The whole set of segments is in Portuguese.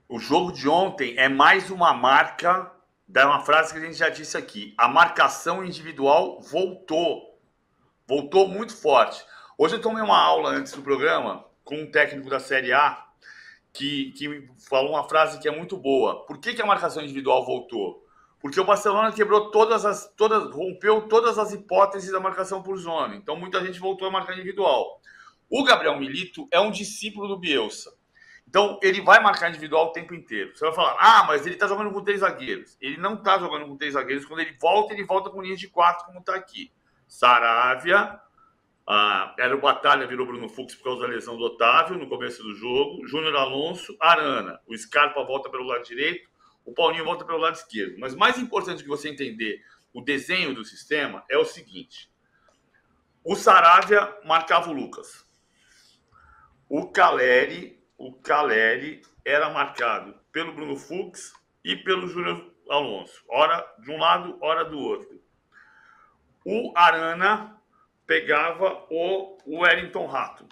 O jogo de ontem é mais uma marca da uma frase que a gente já disse aqui. A marcação individual voltou. Voltou muito forte. Hoje eu tomei uma aula antes do programa com um técnico da Série A que falou uma frase que é muito boa. Por que a marcação individual voltou? Porque o Barcelona quebrou rompeu todas as hipóteses da marcação por zona. Então muita gente voltou a marcar individual. O Gabriel Milito é um discípulo do Bielsa. Então, ele vai marcar individual o tempo inteiro. Você vai falar, mas ele tá jogando com 3 zagueiros. Ele não tá jogando com 3 zagueiros. Quando ele volta com linha de 4, como tá aqui. Saravia, era o Batalha, virou Bruno Fux por causa da lesão do Otávio no começo do jogo. Júnior Alonso, Arana. O Scarpa volta pelo lado direito. O Paulinho volta pelo lado esquerdo. Mas mais importante que você entender o desenho do sistema é o seguinte. O Saravia marcava o Lucas. O Caleri era marcado pelo Bruno Fux e pelo Júnior Alonso. Ora de um lado, ora do outro. O Arana pegava o Wellington Rato.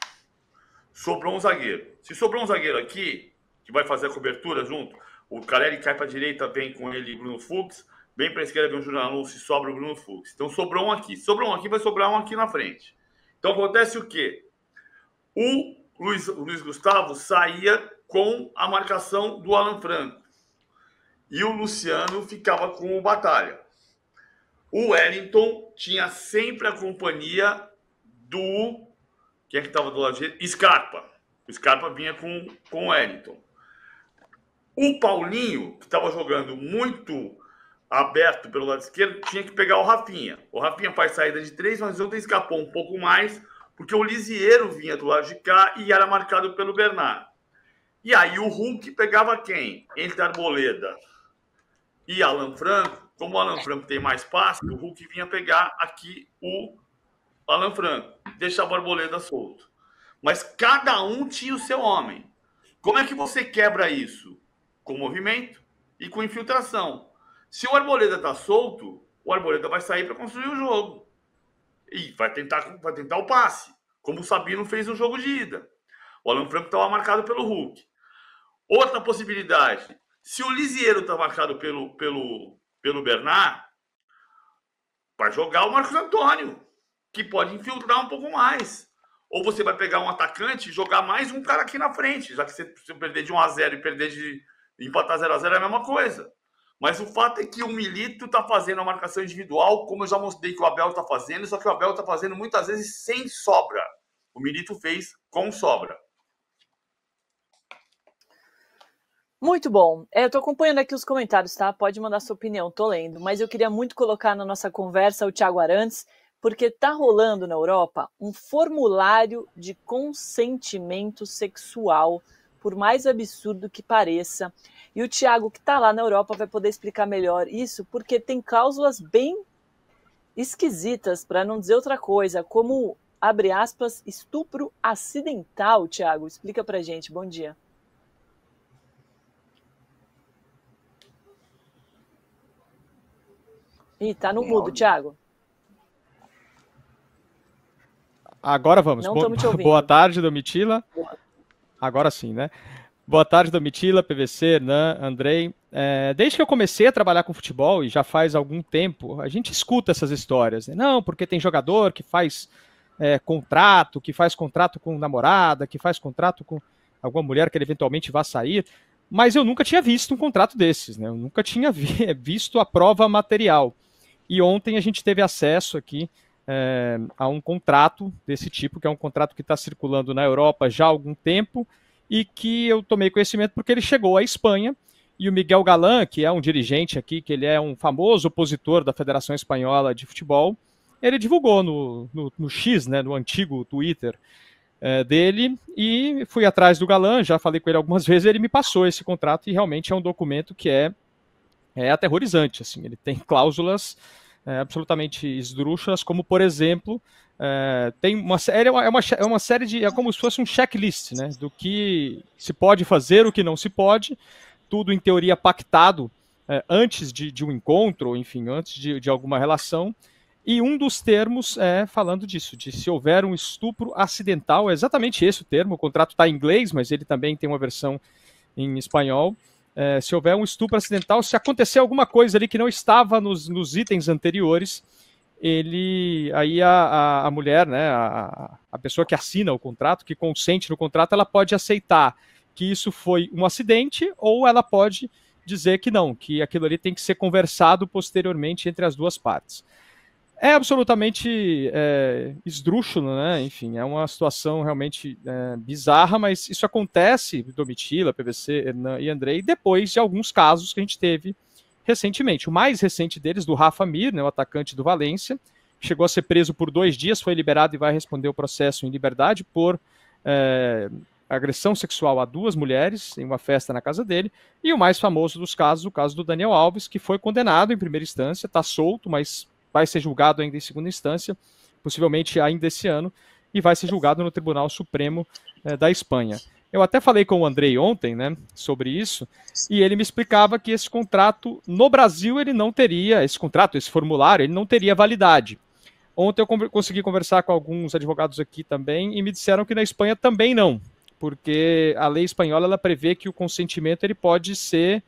Sobrou um zagueiro. Se sobrou um zagueiro aqui, que vai fazer a cobertura junto, o Caleri cai para a direita, vem com ele Bruno Fux, vem para a esquerda, vem o Júnior Alonso e sobra o Bruno Fux. Então sobrou um aqui. Sobrou um aqui, vai sobrar um aqui na frente. Então acontece o quê? O Luiz Gustavo saía com a marcação do Alan Franco. E o Luciano ficava com o Batalha. O Wellington tinha sempre a companhia do... Quem é que estava do lado direito? Scarpa. O Scarpa vinha com o Wellington. O Paulinho, que estava jogando muito aberto pelo lado esquerdo, tinha que pegar o Rafinha. O Rafinha faz saída de 3, mas ontem escapou um pouco mais, porque o Lisieiro vinha do lado de cá e era marcado pelo Bernard. E aí o Hulk pegava quem? Entre Arboleda e Alan Franco. Como o Alan Franco tem mais passe, o Hulk vinha pegar aqui o Alan Franco. Deixava a Arboleda solto. Mas cada um tinha o seu homem. Como é que você quebra isso? Com movimento e com infiltração. Se o Arboleda está solto, o Arboleda vai sair para construir o jogo. E vai tentar o passe, como o Sabino fez no jogo de ida. O Alan Franco estava marcado pelo Hulk. Outra possibilidade, se o Lisieiro está marcado pelo Bernard, vai jogar o Marcos Antônio, que pode infiltrar um pouco mais. Ou você vai pegar um atacante e jogar mais um cara aqui na frente, já que você perder de 1-0 e perder de empatar 0-0 é a mesma coisa. Mas o fato é que o Milito está fazendo a marcação individual, como eu já mostrei que o Abel está fazendo, só que o Abel está fazendo muitas vezes sem sobra. O Milito fez com sobra. Muito bom. Eu estou acompanhando aqui os comentários, tá? Pode mandar sua opinião, tô lendo. Mas eu queria muito colocar na nossa conversa o Thiago Arantes, porque tá rolando na Europa um formulário de consentimento sexual, por mais absurdo que pareça. E o Thiago, que está lá na Europa, vai poder explicar melhor isso, porque tem cláusulas bem esquisitas, para não dizer outra coisa, como, abre aspas, estupro acidental. Thiago, explica pra gente. Bom dia. Ih, tá no mudo, Thiago. Agora vamos. Não estamos te ouvindo. Boa tarde, Domitila. Agora sim, né? Boa tarde, Domitila, PVC, Hernan, Andrei. Desde que eu comecei a trabalhar com futebol, e já faz algum tempo, a gente escuta essas histórias. Né? Não, porque tem jogador que faz contrato, que faz contrato com namorada, que faz contrato com alguma mulher que ele eventualmente vá sair. Mas eu nunca tinha visto um contrato desses, né? Eu nunca tinha visto a prova material. E ontem a gente teve acesso aqui a um contrato desse tipo, que é um contrato que está circulando na Europa já há algum tempo, e que eu tomei conhecimento porque ele chegou à Espanha, e o Miguel Galán, que é um dirigente aqui, que ele é um famoso opositor da Federação Espanhola de Futebol, ele divulgou no X, né, no antigo Twitter dele, e fui atrás do Galán, já falei com ele algumas vezes, ele me passou esse contrato, e realmente é um documento que é aterrorizante, assim, ele tem cláusulas absolutamente esdrúxulas, como, por exemplo, tem uma série de... É como se fosse um checklist, né, do que se pode fazer, o que não se pode, tudo em teoria pactado antes de um encontro, ou enfim, antes de alguma relação. E um dos termos é falando disso, de se houver um estupro acidental, é exatamente esse o termo, o contrato está em inglês, mas ele também tem uma versão em espanhol. Se houver um estupro acidental, se acontecer alguma coisa ali que não estava nos itens anteriores, aí a mulher, né, a pessoa que assina o contrato, que consente no contrato, ela pode aceitar que isso foi um acidente, ou ela pode dizer que não, que aquilo ali tem que ser conversado posteriormente entre as duas partes. É absolutamente esdrúxulo, né? Enfim, é uma situação realmente bizarra, mas isso acontece, Domitila, PVC, Hernan e Andrei, depois de alguns casos que a gente teve recentemente. O mais recente deles, do Rafa Mir, né, o atacante do Valência, chegou a ser preso por 2 dias, foi liberado e vai responder o processo em liberdade por agressão sexual a 2 mulheres em uma festa na casa dele. E o mais famoso dos casos, o caso do Daniel Alves, que foi condenado em primeira instância, está solto, mas vai ser julgado ainda em segunda instância, possivelmente ainda esse ano, e vai ser julgado no Tribunal Supremo da Espanha. Eu até falei com o Andrei ontem, né, sobre isso, e ele me explicava que esse contrato, no Brasil, ele não teria, esse formulário, ele não teria validade. Ontem eu consegui conversar com alguns advogados aqui também, e me disseram que na Espanha também não, porque a lei espanhola, ela prevê que o consentimento ele pode ser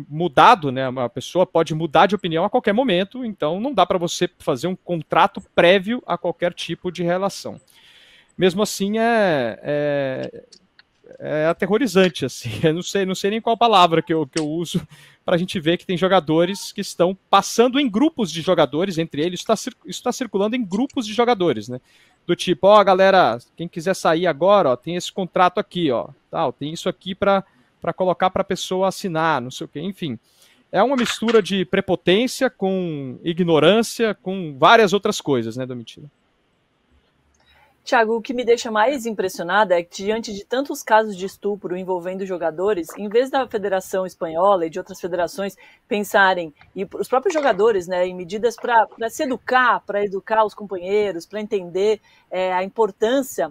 mudado, né? A pessoa pode mudar de opinião a qualquer momento, então não dá para você fazer um contrato prévio a qualquer tipo de relação. Mesmo assim, é aterrorizante, assim. Eu não sei nem qual palavra que eu uso para a gente ver que tem jogadores que estão passando em grupos de jogadores, entre eles, isso está circulando em grupos de jogadores, né? Do tipo, ó, galera, quem quiser sair agora, ó, tem esse contrato aqui, ó, tal, tem isso aqui para colocar para a pessoa assinar, não sei o quê, enfim. É uma mistura de prepotência com ignorância, com várias outras coisas, né, Domitila? Thiago, o que me deixa mais impressionada é que, diante de tantos casos de estupro envolvendo jogadores, em vez da Federação Espanhola e de outras federações pensarem, e os próprios jogadores, né, em medidas para se educar, para educar os companheiros, para entender a importância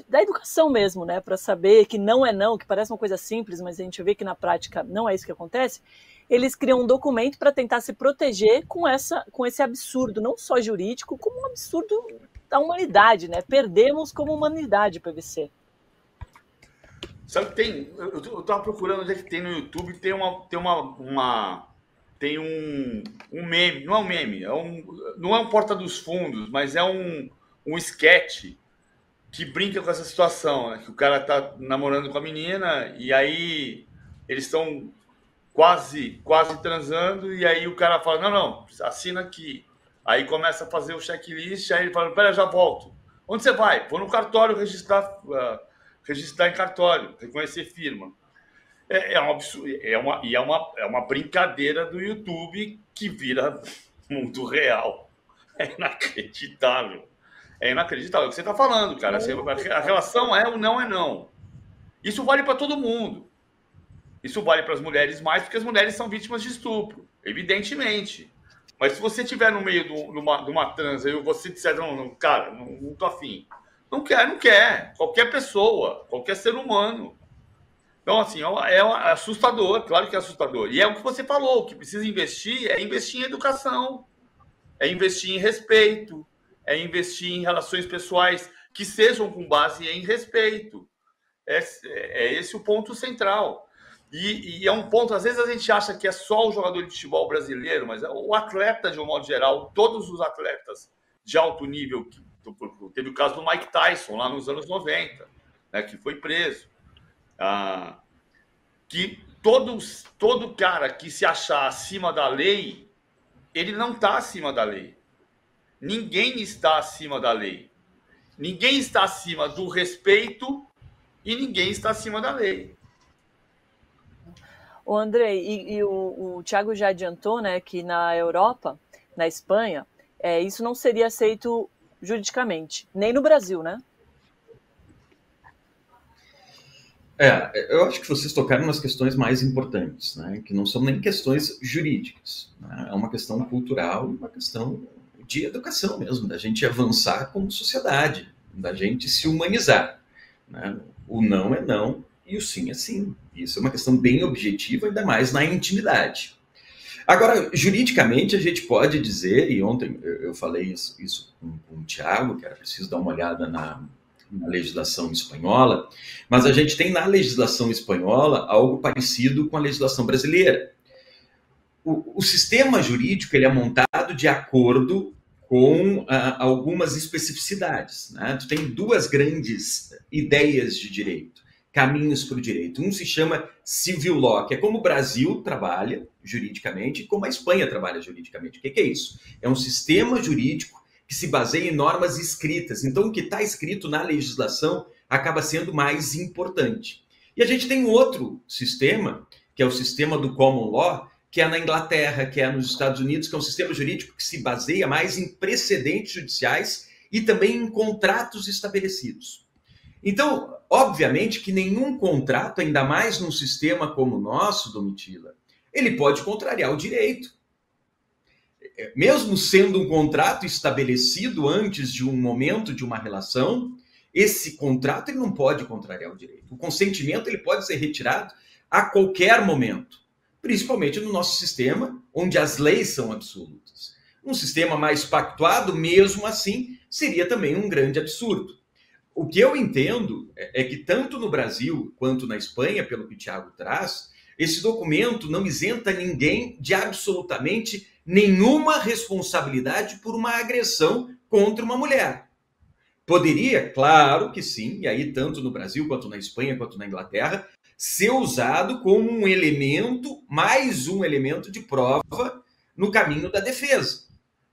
da educação mesmo, né, para saber que não é não, que parece uma coisa simples, mas a gente vê que na prática não é isso que acontece, eles criam um documento para tentar se proteger com esse absurdo, não só jurídico, como um absurdo da humanidade, né? Perdemos como humanidade, PVC. Sabe que tem... Eu tava procurando onde é que tem no YouTube, tem um meme, não é um meme, não é um Porta dos Fundos, mas é um sketch que brinca com essa situação, né? Que o cara tá namorando com a menina e aí eles estão quase transando, e aí o cara fala, não, assina aqui. Aí começa a fazer o checklist, aí ele fala, pera, já volto. Onde você vai? Vou no cartório registrar em cartório, reconhecer firma. É um absurdo, é uma brincadeira do YouTube que vira mundo real. É inacreditável. É inacreditável. É o que você está falando, cara. A relação é ou não é não. Isso vale para todo mundo. Isso vale para as mulheres mais, porque as mulheres são vítimas de estupro, evidentemente. Mas se você estiver no meio de uma transa e você disser, não, cara, não tô afim. Não quer. Qualquer pessoa, qualquer ser humano. Então, assim, é assustador, claro que é assustador. E é o que você falou, o que precisa investir é investir em educação, é investir em respeito, é investir em relações pessoais que sejam com base em respeito. É esse o ponto central. E é um ponto, às vezes a gente acha que é só o jogador de futebol brasileiro, mas o atleta, de um modo geral, todos os atletas de alto nível, teve o caso do Mike Tyson, lá nos anos 90, né, que foi preso. Que todo cara que se achar acima da lei, ele não está acima da lei. Ninguém está acima da lei. Ninguém está acima do respeito e ninguém está acima da lei. O Andrei, e o Thiago já adiantou, né, que na Europa, na Espanha, isso não seria aceito juridicamente, nem no Brasil, né? Eu acho que vocês tocaram nas questões mais importantes, né, que não são nem questões jurídicas, né, é uma questão cultural, uma questão de educação mesmo, da gente avançar como sociedade, da gente se humanizar, né? O não é não, E o sim é sim. Isso é uma questão bem objetiva, ainda mais na intimidade. Agora, juridicamente, a gente pode dizer, e ontem eu falei isso com o Tiago, que era preciso dar uma olhada na legislação espanhola, mas a gente tem na legislação espanhola algo parecido com a legislação brasileira. O sistema jurídico ele é montado de acordo com algumas especificidades, né? Tu tem duas grandes ideias de direito, caminhos para o direito. Um se chama civil law, que é como o Brasil trabalha juridicamente e como a Espanha trabalha juridicamente. O que é isso? É um sistema jurídico que se baseia em normas escritas. Então, o que está escrito na legislação acaba sendo mais importante. E a gente tem outro sistema, que é o sistema do common law, que é na Inglaterra, que é nos Estados Unidos, que é um sistema jurídico que se baseia mais em precedentes judiciais e também em contratos estabelecidos. Então, obviamente que nenhum contrato, ainda mais num sistema como o nosso, Domitila, ele pode contrariar o direito. Mesmo sendo um contrato estabelecido antes de um momento de uma relação, esse contrato ele não pode contrariar o direito. O consentimento ele pode ser retirado a qualquer momento. Principalmente no nosso sistema, onde as leis são absolutas. Um sistema mais pactuado, mesmo assim, seria também um grande absurdo. O que eu entendo é que tanto no Brasil quanto na Espanha, pelo que o Tiago traz, esse documento não isenta ninguém de absolutamente nenhuma responsabilidade por uma agressão contra uma mulher. Poderia, claro que sim, e aí tanto no Brasil quanto na Espanha quanto na Inglaterra, ser usado como um elemento, mais um elemento de prova no caminho da defesa.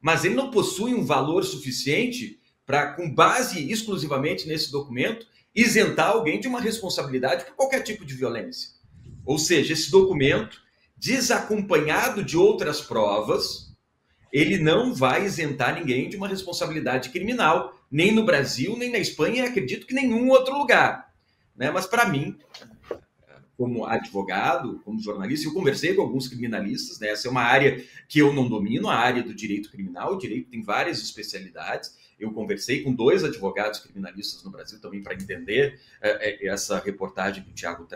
Mas ele não possui um valor suficiente para, com base exclusivamente nesse documento, isentar alguém de uma responsabilidade por qualquer tipo de violência. Ou seja, esse documento, desacompanhado de outras provas, ele não vai isentar ninguém de uma responsabilidade criminal, nem no Brasil, nem na Espanha, e acredito que em nenhum outro lugar. Né? Mas, para mim, como advogado, como jornalista, eu conversei com alguns criminalistas, né? Essa é uma área que eu não domino, a área do direito criminal. O direito tem várias especialidades. Eu conversei com 2 advogados criminalistas no Brasil também para entender essa reportagem que o Tiago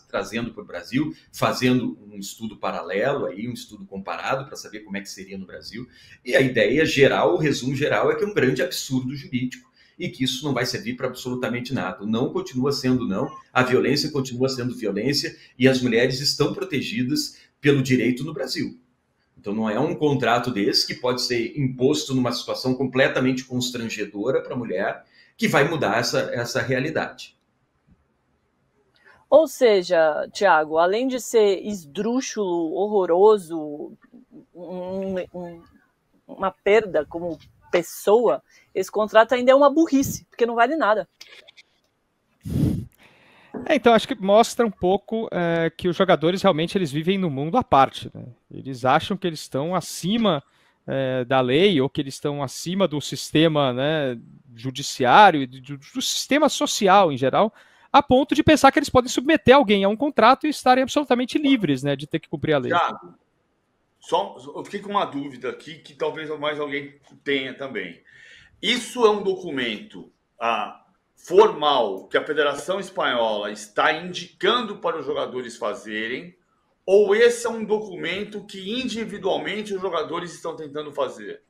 trazendo para o Brasil, fazendo um estudo paralelo, aí, um estudo comparado para saber como é que seria no Brasil. E a ideia geral, o resumo geral, é que é um grande absurdo jurídico e que isso não vai servir para absolutamente nada. O não continua sendo não, a violência continua sendo violência e as mulheres estão protegidas pelo direito no Brasil. Então não é um contrato desse que pode ser imposto numa situação completamente constrangedora para a mulher que vai mudar essa realidade. Ou seja, Tiago, além de ser esdrúxulo, horroroso, uma perda como pessoa, esse contrato ainda é uma burrice, porque não vale nada. Então, acho que mostra um pouco que os jogadores realmente eles vivem no mundo à parte. Né? Eles acham que eles estão acima da lei ou que eles estão acima do sistema, né, judiciário e do sistema social em geral, a ponto de pensar que eles podem submeter alguém a um contrato e estarem absolutamente livres, né, de ter que cumprir a lei. Thiago, eu fiquei com uma dúvida aqui que talvez mais alguém tenha também. Isso é um documento formal que a Federação Espanhola está indicando para os jogadores fazerem, ou esse é um documento que individualmente os jogadores estão tentando fazer?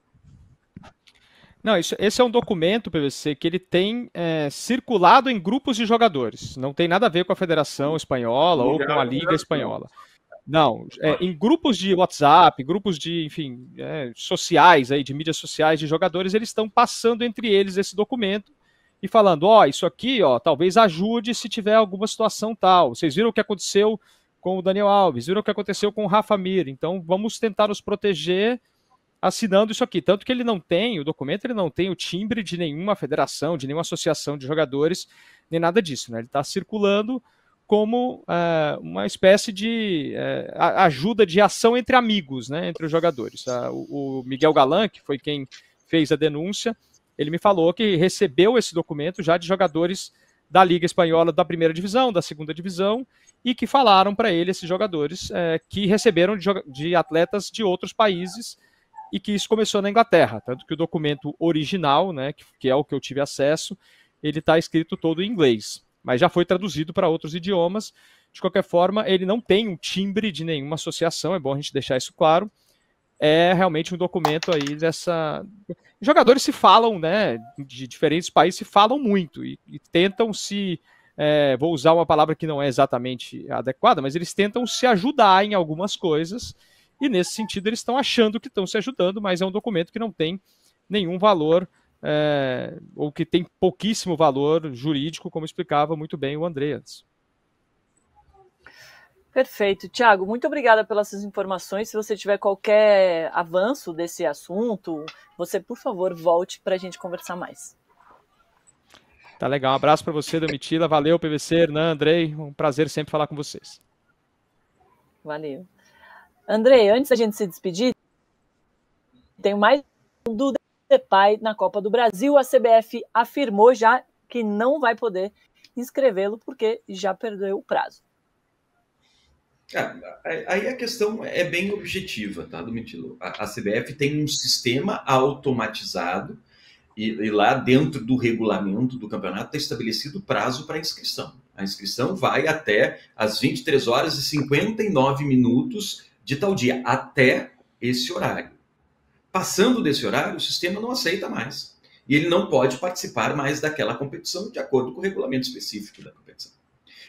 Não, esse é um documento, PVC, que ele tem circulado em grupos de jogadores. Não tem nada a ver com a Federação Espanhola ou com a Liga Espanhola. Não, em grupos de WhatsApp, grupos de, enfim, sociais, aí, de mídias sociais de jogadores, eles estão passando entre eles esse documento e falando, isso aqui, talvez ajude se tiver alguma situação tal. Vocês viram o que aconteceu com o Daniel Alves, viram o que aconteceu com o Rafa Mir, então vamos tentar nos proteger assinando isso aqui. Tanto que o documento ele não tem o timbre de nenhuma federação, de nenhuma associação de jogadores, nem nada disso, né? Ele está circulando como uma espécie de ajuda de ação entre amigos, né, entre os jogadores. O Miguel Galán, que foi quem fez a denúncia, ele me falou que recebeu esse documento já de jogadores da Liga Espanhola da primeira divisão, da segunda divisão, e que falaram para ele, esses jogadores, que receberam de atletas de outros países e que isso começou na Inglaterra. Tanto que o documento original, né, que é o que eu tive acesso, ele está escrito todo em inglês. mas já foi traduzido para outros idiomas. De qualquer forma, ele não tem um timbre de nenhuma associação, é bom a gente deixar isso claro. É realmente um documento aí dessa... Jogadores se falam, né, de diferentes países se falam muito e tentam se... vou usar uma palavra que não é exatamente adequada, mas eles tentam se ajudar em algumas coisas e nesse sentido eles estão achando que estão se ajudando, mas é um documento que não tem nenhum valor ou que tem pouquíssimo valor jurídico, como explicava muito bem o André antes. Perfeito. Thiago, muito obrigada pelas suas informações. Se você tiver qualquer avanço desse assunto, você, por favor, volte para a gente conversar mais. Tá legal. Um abraço para você, Domitila. Valeu, PVC, Hernan, Andrei. Um prazer sempre falar com vocês. Valeu. Andrei, antes da gente se despedir, tem mais um do Depay na Copa do Brasil. A CBF afirmou já que não vai inscrevê-lo porque já perdeu o prazo. Aí a questão é bem objetiva, tá, Domitila? A CBF tem um sistema automatizado e lá dentro do regulamento do campeonato está estabelecido o prazo para a inscrição. A inscrição vai até as 23 horas e 59 minutos de tal dia, até esse horário. Passando desse horário, o sistema não aceita mais. E ele não pode participar mais daquela competição de acordo com o regulamento específico da competição.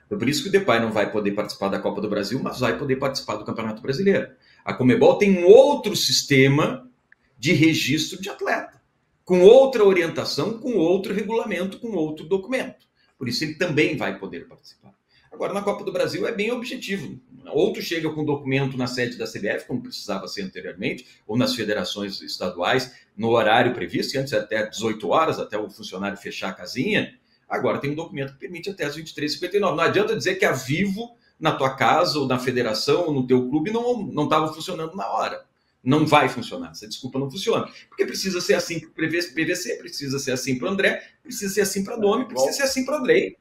Então, por isso que o Depay não vai poder participar da Copa do Brasil, mas vai poder participar do Campeonato Brasileiro. A Conmebol tem um outro sistema de registro de atleta, com outra orientação, com outro regulamento, com outro documento. Por isso ele também vai poder participar. Agora, na Copa do Brasil é bem objetivo. Ou tu chega com documento na sede da CBF, como precisava ser anteriormente, ou nas federações estaduais, no horário previsto, antes até 18 horas, até o funcionário fechar a casinha. Agora tem um documento que permite até as 23h59. Não adianta dizer que a Vivo, na tua casa, ou na federação, ou no teu clube, não estava funcionando na hora. Não vai funcionar. Essa desculpa não funciona. Porque precisa ser assim para o PVC, precisa ser assim para o André, precisa ser assim para a Domi, precisa ser assim para o Andrei.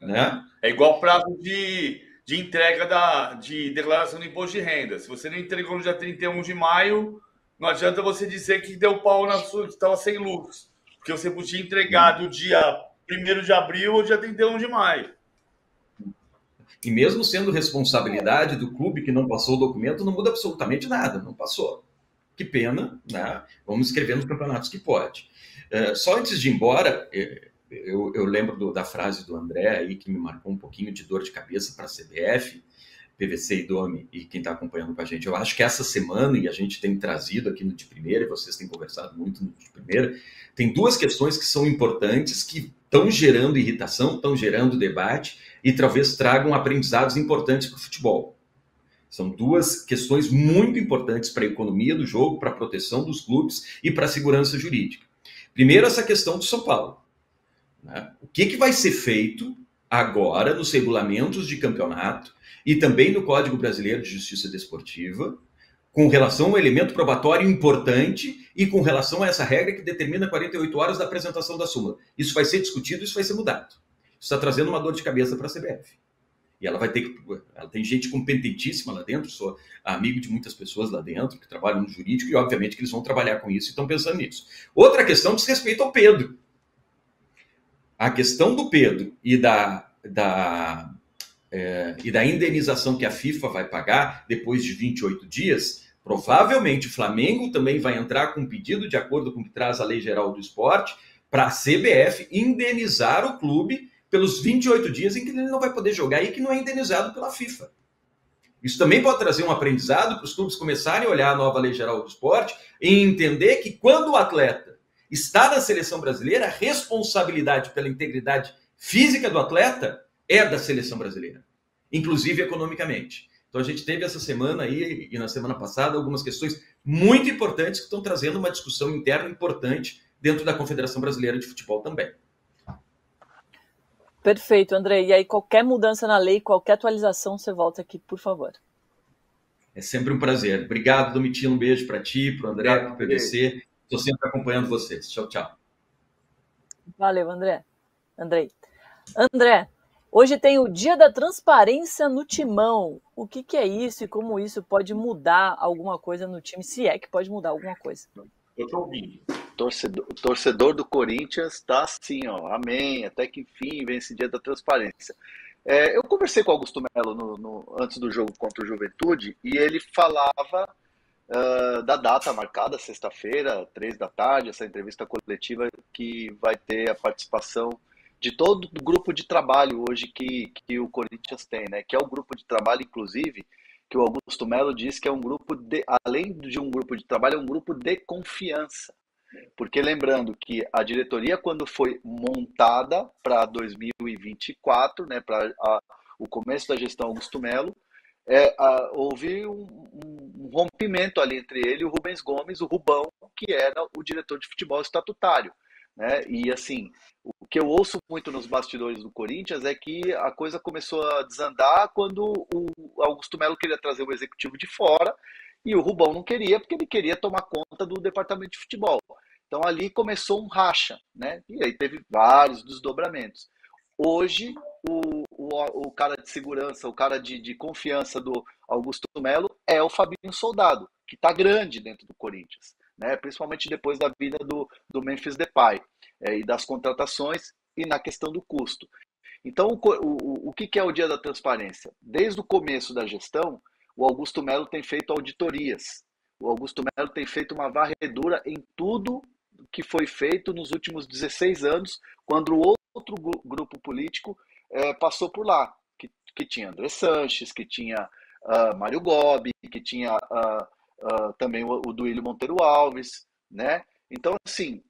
Né? É igual prazo de entrega de declaração de imposto de renda. Se você não entregou no dia 31 de maio, não adianta você dizer que deu pau na sua, que estava sem lucro. Porque você podia entregar do dia 1º de abril ou dia 31 de maio. E mesmo sendo responsabilidade do clube que não passou o documento, não muda absolutamente nada, não passou. Que pena, né? Vamos escrever nos campeonatos que pode. Só antes de ir embora, eu lembro da frase do André aí, que me marcou um pouquinho de dor de cabeça para a CBF, PVC e Domi, e quem está acompanhando com a gente. Eu acho que essa semana, e a gente tem trazido aqui no De Primeira, e vocês têm conversado muito no De Primeira, tem duas questões que são importantes, que estão gerando irritação, estão gerando debate, e talvez tragam aprendizados importantes para o futebol. São duas questões muito importantes para a economia do jogo, para a proteção dos clubes e para a segurança jurídica. Primeiro, essa questão do São Paulo. Né? O que vai ser feito agora nos regulamentos de campeonato e também no Código Brasileiro de Justiça Desportiva, com relação a um elemento probatório importante e com relação a essa regra que determina 48 horas da apresentação da súmula. Isso vai ser discutido, isso vai ser mudado. Isso está trazendo uma dor de cabeça para a CBF. E ela vai ter que... Ela tem gente competentíssima lá dentro, sou amigo de muitas pessoas lá dentro que trabalham no jurídico e, obviamente, que eles vão trabalhar com isso e estão pensando nisso. Outra questão diz respeito ao Pedro. A questão do Pedro e da indenização que a FIFA vai pagar depois de 28 dias, provavelmente o Flamengo também vai entrar com um pedido, de acordo com o que traz a Lei Geral do Esporte, para a CBF indenizar o clube pelos 28 dias em que ele não vai poder jogar e que não é indenizado pela FIFA. Isso também pode trazer um aprendizado para os clubes começarem a olhar a nova Lei Geral do Esporte e entender que quando o atleta está na seleção brasileira, a responsabilidade pela integridade física do atleta é da seleção brasileira, inclusive economicamente. Então a gente teve essa semana aí e na semana passada algumas questões muito importantes que estão trazendo uma discussão interna importante dentro da Confederação Brasileira de Futebol também. Perfeito, André. E aí qualquer mudança na lei, qualquer atualização, você volta aqui, por favor. É sempre um prazer. Obrigado, Domitila. Um beijo para ti, para o André, para o PVC. Estou sempre acompanhando vocês. Tchau, tchau. Valeu, André. André, hoje tem o Dia da Transparência no Timão. O que é isso e como isso pode mudar alguma coisa no time, se é que pode mudar alguma coisa? Eu estou ouvindo. torcedor do Corinthians está assim, ó, amém, até que enfim vem esse dia da transparência. Eu conversei com o Augusto Melo antes do jogo contra o Juventude e ele falava da data marcada, sexta-feira, 15h, essa entrevista coletiva que vai ter a participação de todo o grupo de trabalho hoje que o Corinthians tem, né? Que é o grupo de trabalho, inclusive, que o Augusto Melo diz que é um grupo, além de um grupo de trabalho, é um grupo de confiança. Porque lembrando que a diretoria, quando foi montada para 2024, né, para o começo da gestão Augusto Melo, houve um rompimento ali entre ele e o Rubens Gomes, o Rubão, que era o diretor de futebol estatutário, né? E assim, o que eu ouço muito nos bastidores do Corinthians é que a coisa começou a desandar quando o Augusto Melo queria trazer o executivo de fora e o Rubão não queria, porque ele queria tomar conta do departamento de futebol. Então ali começou um racha, né? E aí teve vários desdobramentos. Hoje, o cara de segurança, o cara de confiança do Augusto Melo é o Fabinho Soldado, que está grande dentro do Corinthians, né? Principalmente depois da vinda do Memphis Depay e das contratações e na questão do custo. Então, o que é o dia da transparência? Desde o começo da gestão, o Augusto Melo tem feito auditorias. O Augusto Melo tem feito uma varredura em tudo que foi feito nos últimos 16 anos, quando o outro grupo político passou por lá, que tinha André Sanches, que tinha Mário Gobi, que tinha também o Duílio Monteiro Alves, né? Então, assim,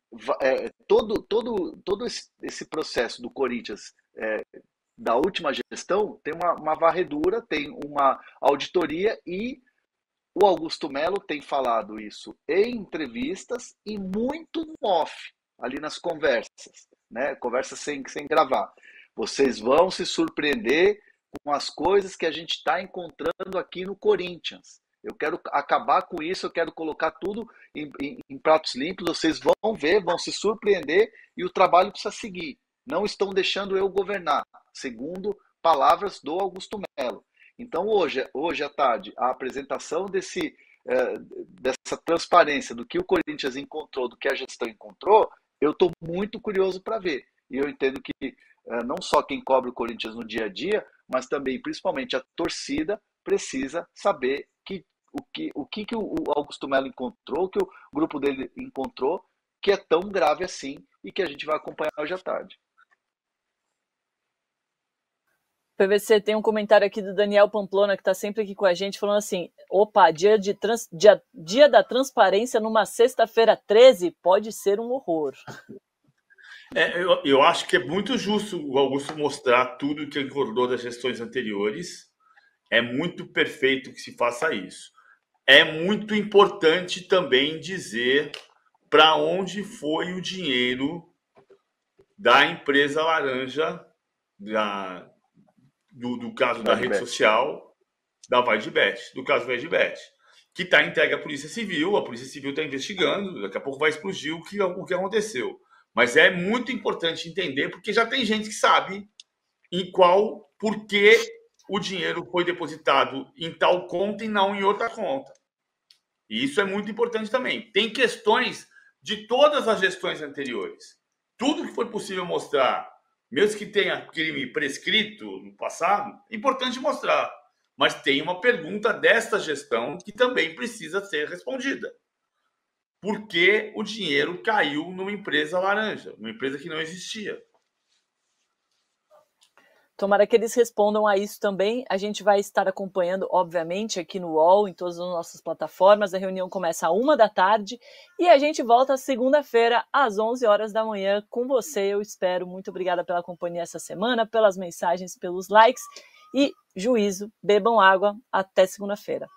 todo esse processo do Corinthians da última gestão tem uma varredura, tem uma auditoria e o Augusto Melo tem falado isso em entrevistas e muito no off, ali nas conversas, né? Conversas sem gravar. Vocês vão se surpreender com as coisas que a gente está encontrando aqui no Corinthians. Eu quero acabar com isso, eu quero colocar tudo em pratos limpos, vocês vão ver, vão se surpreender e o trabalho precisa seguir. Não estão deixando eu governar, segundo palavras do Augusto Melo. Então, hoje à tarde, a apresentação dessa transparência do que o Corinthians encontrou, do que a gestão encontrou, eu estou muito curioso para ver. E eu entendo que não só quem cobre o Corinthians no dia a dia, mas também, principalmente, a torcida precisa saber o que o Augusto Melo encontrou, o que o grupo dele encontrou, que é tão grave assim e que a gente vai acompanhar hoje à tarde. PVC, tem um comentário aqui do Daniel Pamplona, que está sempre aqui com a gente, falando assim, opa, dia da transparência numa sexta-feira 13 pode ser um horror. Eu acho que é muito justo o Augusto mostrar tudo que ele acordou das gestões anteriores. É muito perfeito que se faça isso. É muito importante também dizer para onde foi o dinheiro da empresa laranja, do caso da rede social, da VaideBet, do caso VaideBet, que está entregue à Polícia Civil, a Polícia Civil está investigando, daqui a pouco vai explodir o que aconteceu. Mas é muito importante entender, porque já tem gente que sabe por que o dinheiro foi depositado em tal conta e não em outra conta. E isso é muito importante também. Tem questões de todas as gestões anteriores. Tudo que foi possível mostrar, mesmo que tenha crime prescrito no passado, é importante mostrar. Mas tem uma pergunta desta gestão que também precisa ser respondida. Por que o dinheiro caiu numa empresa laranja, uma empresa que não existia? Tomara que eles respondam a isso também. A gente vai estar acompanhando, obviamente, aqui no UOL, em todas as nossas plataformas. A reunião começa às 13h e a gente volta segunda-feira, às 11h da manhã, com você, eu espero. Muito obrigada pela companhia essa semana, pelas mensagens, pelos likes e juízo. Bebam água. Até segunda-feira.